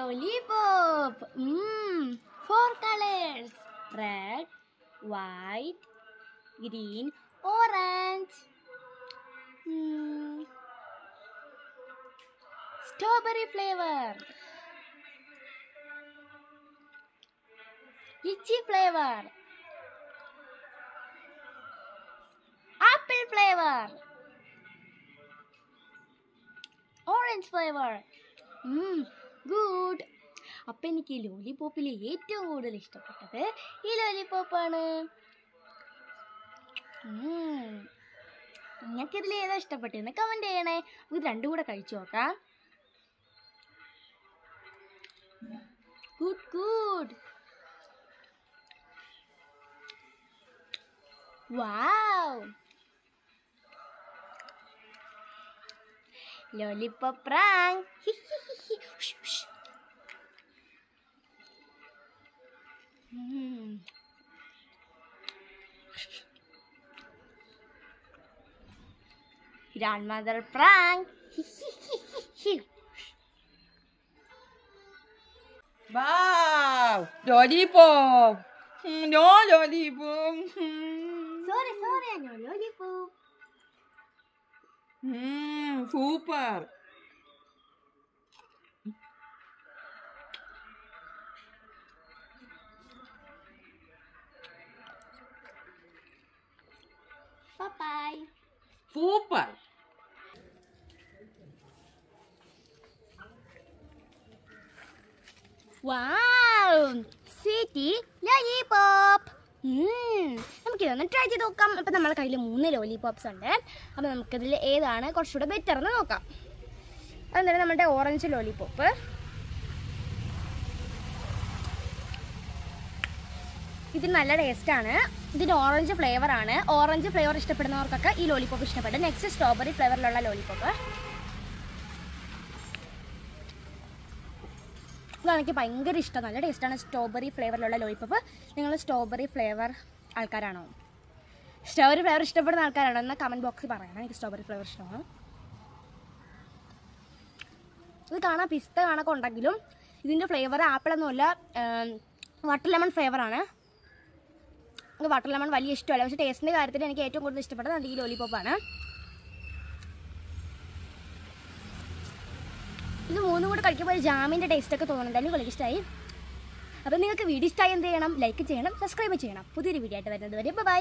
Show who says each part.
Speaker 1: Lollipop. Four colors: red, white, green, orange. Strawberry flavor, lychee flavor, apple flavor, orange flavor. Good. അപ്പം എനിക്ക് ലോലിപോപ്പിൽ ഏറ്റവും കൂടുതൽ ഇഷ്ടപ്പെട്ടത് ഈ ലോലിപോപ്പാണ്. നിങ്ങൾക്കിതിൽ ഏതാ ഇഷ്ടപ്പെട്ടതെന്ന് കമൻറ്റ് ചെയ്യണേ. ഇത് രണ്ടും കൂടെ കഴിച്ചു നോക്കാം. Good good. Wow. Lollipop prank. Grandmother prank.
Speaker 2: Wow, lollipop. No lollipop.
Speaker 1: Sorry, no lollipop.
Speaker 2: Super.
Speaker 1: Bye-bye.
Speaker 2: Super.
Speaker 1: Wow, city lollipop. നമുക്കിതൊന്ന് ട്രൈ ചെയ്ത് നോക്കാം. അപ്പം നമ്മുടെ കയ്യിൽ 3 ലോലിപോപ്സ് ഉണ്ട്. അപ്പം നമുക്കിതിൽ ഏതാണ് കുറച്ചുകൂടെ ബെറ്റർ എന്ന് നോക്കാം. അതെന്താണ് നമ്മുടെ ഓറഞ്ച് ലോലിപോപ്പ്. ഇതിന് നല്ല ടേസ്റ്റാണ്. ഇതിന് ഓറഞ്ച് ഫ്ലേവറാണ്. ഓറഞ്ച് ഫ്ലേവർ ഇഷ്ടപ്പെടുന്നവർക്കൊക്കെ ഈ ലോലിപോപ്പ് ഇഷ്ടപ്പെടും. നെക്സ്റ്റ് സ്ട്രോബെറി ഫ്ലേവറിലുള്ള ലോലിപോപ്പ്. ഇതാണ് എനിക്ക് ഭയങ്കര ഇഷ്ടം. നല്ല ടേസ്റ്റാണ് സ്ട്രോബെറി ഫ്ലേവറിലുള്ള ലോലിപോപ്പ്. നിങ്ങൾ സ്ട്രോബെറി ഫ്ലേവർ ആൾക്കാരാണോ? സ്ട്രോബെറി ഫ്ലേവർ ഇഷ്ടപ്പെടുന്ന ആൾക്കാരാണോ എന്നാൽ കമൻറ്റ് ബോക്സിൽ പറയണം. എനിക്ക് സ്ട്രോബെറി ഫ്ലേവർ ഇഷ്ടമാണ്. ഇത് കാണാൻ പിസ്ത കാണാനൊക്കെ ഉണ്ടെങ്കിലും ഇതിൻ്റെ ഫ്ലേവർ ആപ്പിളൊന്നുമല്ല, വാട്ടർ ലെമൺ ഫ്ലേവറാണ്. എനിക്ക് വാട്ടർ ലെമൺ വലിയ ഇഷ്ടമല്ല. പക്ഷേ ടേസ്റ്റിൻ്റെ കാര്യത്തിൽ എനിക്ക് ഏറ്റവും കൂടുതൽ ഇഷ്ടപ്പെട്ടത് ഈ ലോലിപോപ്പാണ്. ഇത് 3 കൂടെ കഴിക്കുമ്പോൾ ജാമിൻ്റെ ടേസ്റ്റൊക്കെ തോന്നുന്നുണ്ട്. എനിക്ക് വളരെ ഇഷ്ടമായി. അപ്പോൾ നിങ്ങൾക്ക് വീഡിയോ ഇഷ്ടമായി എന്ത് ചെയ്യണം? ലൈക്ക് ചെയ്യണം, സബ്സ്ക്രൈബ് ചെയ്യണം. പുതിയൊരു വീഡിയോ ആയിട്ട് വരുന്നത് വരെ ബൈ.